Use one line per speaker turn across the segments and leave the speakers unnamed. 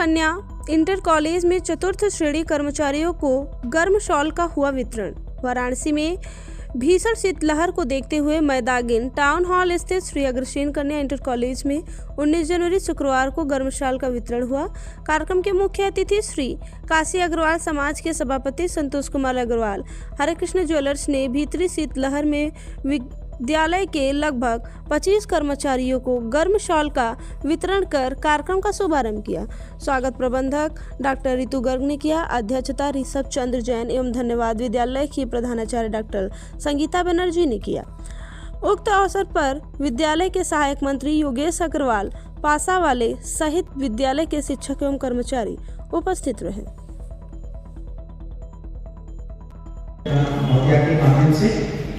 कन्या inter college में चतुर्थ श्रेणी कर्मचारियों को गर्म शॉल का हुआ वितरण। वाराणसी में भीषण शीतलहर को देखते हुए मैदागिन टाउन हॉल स्थित श्री अग्रसेन कन्या इंटर कॉलेज में 19 जनवरी शुक्रवार को गर्म शॉल का वितरण हुआ। कार्यक्रम के मुख्य अतिथि श्री काशी अग्रवाल समाज के सभापति संतोष कुमार अग्रवाल हरे कृष्ण ज्वेलर्स ने भीतरी शीतलहर में विद्यालय के लगभग 25 कर्मचारियों को गर्म शॉल का वितरण कर कार्यक्रम का शुभारंभ किया। स्वागत प्रबंधक डॉक्टर रितु गर्ग ने किया। अध्यक्षता ऋषभ चंद्र जैन एवं धन्यवाद विद्यालय की प्रधानाचार्य डॉक्टर संगीता बनर्जी ने किया। उक्त अवसर पर विद्यालय के सहायक मंत्री योगेश अग्रवाल पासावाले सहित विद्यालय के शिक्षक एवं कर्मचारी उपस्थित रहे।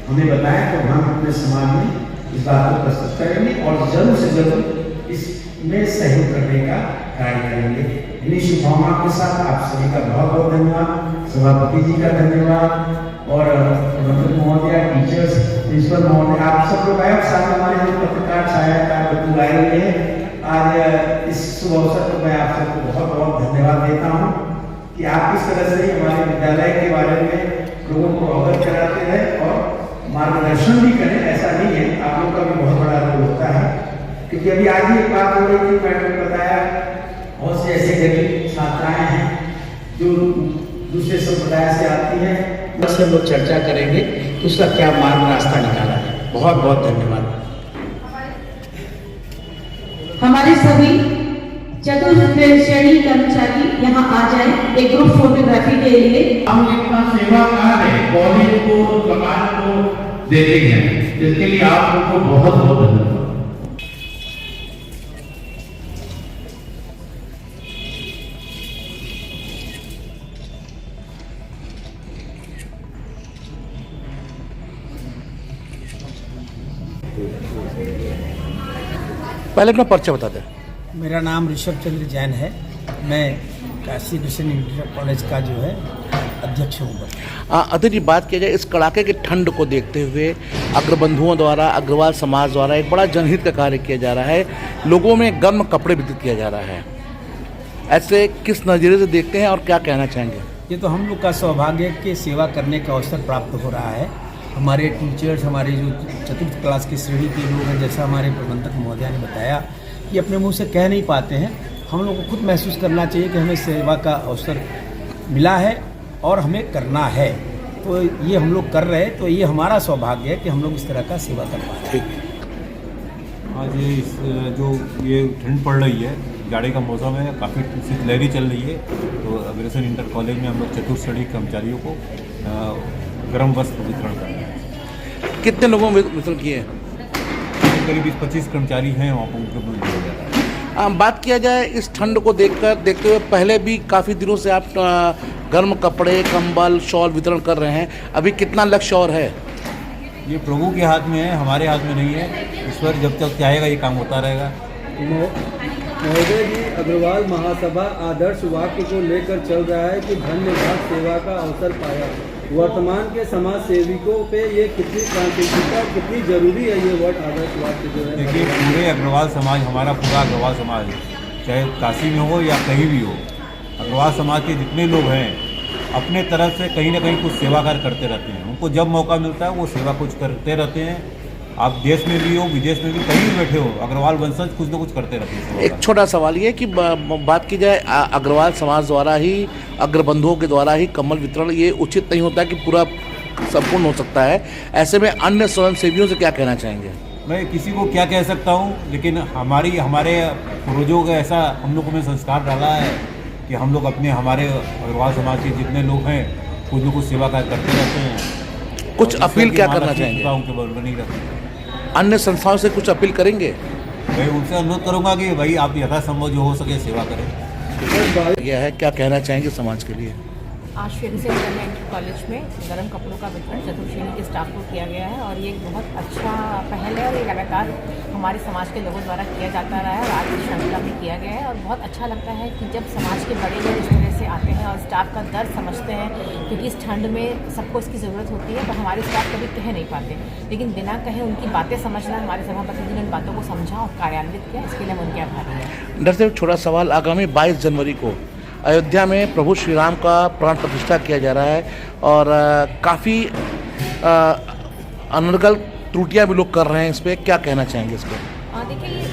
हमें बताया तो हम अपने समाज में इस बात को प्रस्तुत करेंगे और जरूर से जरूर इसमें सहयोग करने का कार्य करेंगे। इन्हीं शुभकामनाओं के साथ आप सभी का बहुत बहुत धन्यवाद, सभापति जी का धन्यवाद और प्रबंधक महोदय, टीचर्स, प्रिंसिपल महोदय, आप सब लोग आए। साथ हमारे जो पत्रकार छायाकार बंधु आए हुए हैं, आज इस शुभ अवसर पर मैं आप सबको बहुत बहुत धन्यवाद देता हूँ कि आप किस तरह से हमारे विद्यालय के बारे में लोगों को अवगत कराते हैं और मार्गदर्शन भी करें। ऐसा नहीं है, आप लोग का भी बहुत बड़ा रोल होता है, क्योंकि अभी आज ही एक बात हो रही थी, मैंने बताया बहुत से ऐसे गरीब छात्राएं हैं जो दूसरे संप्रदाय से आती हैं, बस हम लोग चर्चा करेंगे कि उसका क्या मार्ग रास्ता निकाला है। बहुत बहुत धन्यवाद।
हमारे सभी चतुर्थ श्रेणी कर्मचारी यहाँ आ जाए एक ग्रुप फोटोग्राफी के लिए।
हम इतना सेवा कार्य कॉलेज को समाज को देते हैं, जिसके लिए आप लोगों को बहुत बहुत धन्यवाद।
पहले अपना परिचय बता दें।
मेरा नाम ऋषभ चंद्र जैन है। मैं काशी कृष्ण इंटर कॉलेज का जो है अध्यक्ष हूँ।
अतिथि जी, बात किया जाए इस कड़ाके की ठंड को देखते हुए अग्रबंधुओं द्वारा, अग्रवाल समाज द्वारा एक बड़ा जनहित का कार्य किया जा रहा है। लोगों में गर्म कपड़े वितरित किया जा रहा है। ऐसे किस नज़रिए से देखते हैं और क्या कहना चाहेंगे?
ये तो हम लोग का सौभाग्य के सेवा करने का अवसर प्राप्त हो रहा है। हमारे टीचर्स, हमारे जो चतुर्थ क्लास की श्रेणी के लोग हैं, जैसा हमारे प्रबंधक महोदय ने बताया, कि अपने मुंह से कह नहीं पाते हैं। हम लोग को खुद महसूस करना चाहिए कि हमें सेवा का अवसर मिला है और हमें करना है, तो ये हम लोग कर रहे हैं। तो ये हमारा सौभाग्य है कि हम लोग इस तरह का सेवा कर पा रहे हैं।
आज जो ये ठंड पड़ रही है, जाड़े का मौसम है, काफ़ी शीतलहरी चल रही है, तो अग्रसेन इंटर कॉलेज में हम लोग चतुर्थ श्रेणी कर्मचारियों को गर्म वस्त्र वितरण कर रहे हैं।
कितने लोगों में वितरण किए?
करीब 20-25 कर्मचारी हैं, वहाँ पर उनको दिया जा रहा है।
बात किया जाए इस ठंड को देखते हुए पहले भी काफ़ी दिनों से आप गर्म कपड़े, कंबल, शॉल वितरण कर रहे हैं। अभी कितना लक्ष्य और है?
ये प्रभु के हाथ में है, हमारे हाथ में नहीं है। ईश्वर जब तक चाहेगा ये काम होता रहेगा।
महोदय जी, अग्रवाल महासभा आदर्श वाक्य को लेकर चल रहा है कि धन्यवाद सेवा का अवसर पाया। वर्तमान के समाज सेविकों पे ये कितनी प्रासंगिकता, कितनी जरूरी है ये वर्ड आदर्श वाक्य जो है?
देखिए, पूरे अग्रवाल समाज, हमारा पूरा अग्रवाल समाज, चाहे काशी में हो या कहीं भी हो, अग्रवाल समाज के जितने लोग हैं अपने तरफ से कहीं ना कहीं कुछ सेवा कार्य करते रहते हैं। उनको जब मौका मिलता है वो सेवा कुछ करते रहते हैं। आप देश में भी हो, विदेश में भी, कहीं भी बैठे हो, अग्रवाल वंशज कुछ ना कुछ करते रहते हैं।
एक छोटा सवाल ये कि बात की जाए अग्रवाल समाज द्वारा ही, अग्रबंधुओं के द्वारा ही कंबल वितरण ये उचित नहीं होता कि पूरा संपूर्ण हो सकता है। ऐसे में अन्य स्वयंसेवियों से क्या कहना चाहेंगे?
मैं किसी को क्या कह सकता हूँ, लेकिन हमारे पूर्वजों का ऐसा हम लोगों में संस्कार डाला है कि हम लोग अपने हमारे अग्रवाल समाज के जितने लोग हैं कुछ न कुछ सेवा कार्य करते रहते हैं।
कुछ अपील क्या करना चाहेंगे?
उनके बराबर नहीं रहते।
अन्य संस्थाओं से कुछ अपील करेंगे?
मैं उनसे अनुरोध करूंगा कि भाई आप यथासंभव जो हो सके सेवा करें।
यह है, क्या कहना चाहेंगे समाज के लिए?
आज श्री अग्रसेन कन्या इंटर कॉलेज में गर्म कपड़ों का वितरण चतुर्थ श्रेणी के स्टाफ को किया गया है और ये एक बहुत अच्छा पहल है और ये लगातार हमारे समाज के लोगों द्वारा किया जाता रहा है और आज इस श्रृंखला में किया गया है और बहुत अच्छा लगता है कि जब समाज के बड़े लोग इस तरह से आते हैं और स्टाफ का दर्द समझते हैं, क्योंकि इस ठंड में सबको इसकी ज़रूरत होती है, तो हमारे स्टाफ कभी कह नहीं पाते, लेकिन बिना कहे उनकी बातें समझना, हमारे सभापति जी ने उन बातों को समझा और कार्यान्वित किया, इसके लिए हम उनके आभारी हैं।
डर से एक छोटा सवाल, आगामी 22 जनवरी को अयोध्या में प्रभु श्री राम का प्राण प्रतिष्ठा किया जा रहा है और काफ़ी अनर्गल त्रुटियां भी लोग कर रहे हैं, इस पर क्या कहना चाहेंगे इस पर?
देखिए,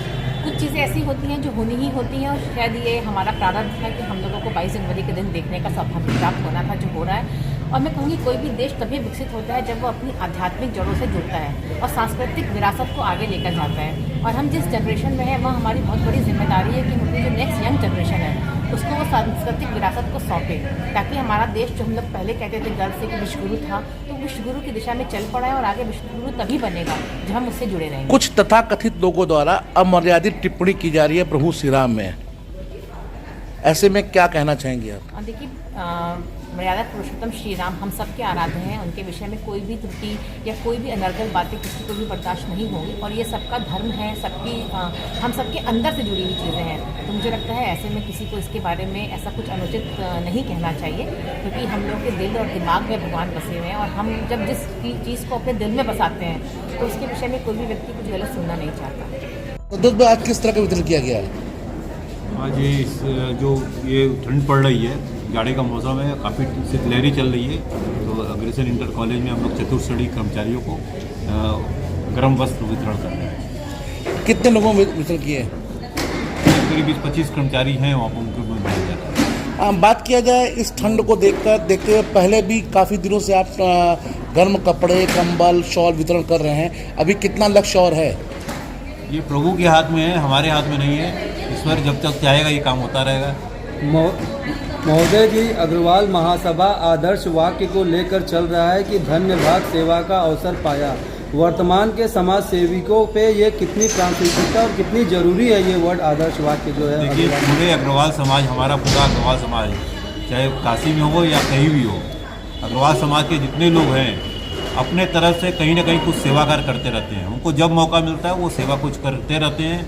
कुछ चीज़ें ऐसी होती हैं जो होनी ही होती हैं और शायद ये हमारा प्रारब्ध है कि हम लोगों को 22 जनवरी के दिन देखने का सौभाग्य प्राप्त होना था, जो हो रहा है। और मैं कहूँगी कोई भी देश तभी विकसित होता है जब वो अपनी आध्यात्मिक जड़ों से जुड़ता है और सांस्कृतिक विरासत को आगे लेकर जाता है। और हम जिस जनरेशन में हैं, वह हमारी बहुत बड़ी जिम्मेदारी है कि हम अपनी जो नेक्स्ट यंग जनरेशन है उसको वो सांस्कृतिक विरासत को सौंपे, ताकि हमारा देश, जो हम लोग पहले कहते थे गर्व से कि विश्वगुरु था, तो विश्वगुरु की दिशा में चल पड़ा है और आगे विश्वगुरु तभी बनेगा जब हम उससे जुड़े रहेंगे।
कुछ तथाकथित लोगों द्वारा अमर्यादित टिप्पणी की जा रही है प्रभु श्री राम में, ऐसे में क्या कहना चाहेंगे आप?
देखिए, मर्यादा पुरुषोत्तम श्री राम हम सबके आराध्य हैं, उनके विषय में कोई भी त्रुटि या कोई भी अनर्गल बातें किसी को भी बर्दाश्त नहीं होंगी और ये सबका धर्म है, सबकी हम सबके अंदर से जुड़ी हुई चीज़ें हैं। तो मुझे लगता है ऐसे में किसी को इसके बारे में ऐसा कुछ अनुचित नहीं कहना चाहिए, क्योंकि हम लोग के दिल और दिमाग में भगवान बसे हुए हैं और हम जब जिस चीज़ को अपने दिल में बसाते हैं तो उसके विषय में कोई भी व्यक्ति कुछ गलत सुनना नहीं चाहता।
तो आज किस तरह का वितरण किया गया है?
आज ये ठंड पड़ रही है, जाड़े का मौसम है, काफ़ी शीतलहरी चल रही है, तो अग्रसेन इंटर कॉलेज में हम लोग चतुर्थ श्रेणी कर्मचारियों को गर्म वस्त्र वितरण कर रहे हैं।
कितने लोगों में वितरण किए?
करीब 20-25 कर्मचारी हैं, वहाँ पर उनको मिल जाता है।
बात किया जाए इस ठंड को देखते हुए, पहले भी काफ़ी दिनों से आप गर्म कपड़े, कंबल, शॉल वितरण कर रहे हैं, अभी कितना लक्ष्य और है?
ये प्रभु के हाथ में है, हमारे हाथ में नहीं है। ईश्वर जब तक चाहेगा ये काम होता रहेगा।
महोदय जी, अग्रवाल महासभा आदर्श वाक्य को लेकर चल रहा है कि धन्य भाग सेवा का अवसर पाया। वर्तमान के समाज सेविकों पे ये कितनी प्रासंगिकता और कितनी जरूरी है ये वर्ड आदर्श वाक्य जो है?
देखिए, पूरे अग्रवाल समाज, हमारा पूरा अग्रवाल समाज, चाहे काशी में हो या कहीं भी हो, अग्रवाल समाज के जितने लोग हैं अपने तरफ से कहीं ना कहीं कुछ सेवा कार्य करते रहते हैं। उनको जब मौका मिलता है वो सेवा कुछ करते रहते हैं।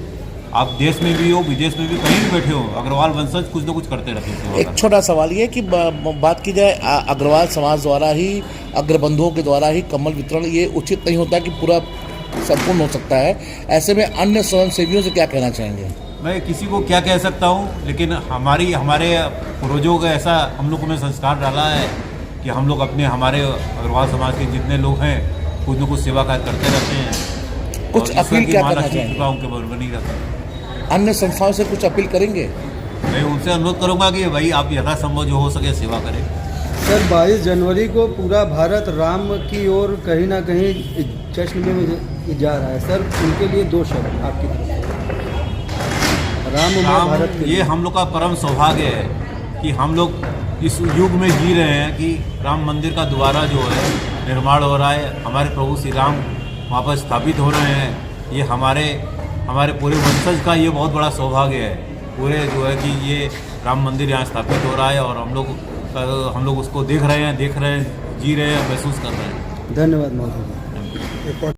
आप देश में भी हो, विदेश में भी, कहीं भी बैठे हो, अग्रवाल वंशज कुछ ना कुछ करते रहते हैं।
एक छोटा सवाल ये कि बात की जाए अग्रवाल समाज द्वारा ही, अग्रबंधुओं के द्वारा ही कम्बल वितरण, ये उचित नहीं होता कि पूरा संपूर्ण हो सकता है, ऐसे में अन्य स्वयं सेवियों से क्या कहना चाहेंगे?
मैं किसी को क्या कह सकता हूँ, लेकिन हमारे पूर्वजों का ऐसा हम लोगों में संस्कार डाला है कि हम लोग हमारे अग्रवाल समाज के जितने लोग हैं कुछ न कुछ सेवा कार्य करते रहते हैं।
कुछ अपील क्या करना चाहेंगे?
उनके बराबर नहीं रहता।
अन्य संस्थाओं से कुछ अपील करेंगे?
मैं उनसे अनुरोध करूंगा कि भाई आप यथासंभव जो हो सके सेवा करें।
सर, 22 जनवरी को पूरा भारत राम की ओर कहीं ना कहीं जश्न में जा रहा है। सर, उनके लिए 2 शब्द आपकी तरफ। राम भारत
ये हम लोग का परम सौभाग्य है कि हम लोग इस युग में जी रहे हैं कि राम मंदिर का दोबारा जो है निर्माण हो रहा है, हमारे प्रभु श्री राम वहाँ पर स्थापित हो रहे हैं। ये हमारे पूरे वंशज का ये बहुत बड़ा सौभाग्य है, पूरे जो है कि ये राम मंदिर यहाँ स्थापित हो रहा है और हम लोग उसको देख रहे हैं, जी रहे हैं, महसूस कर रहे हैं।
धन्यवाद महोदय।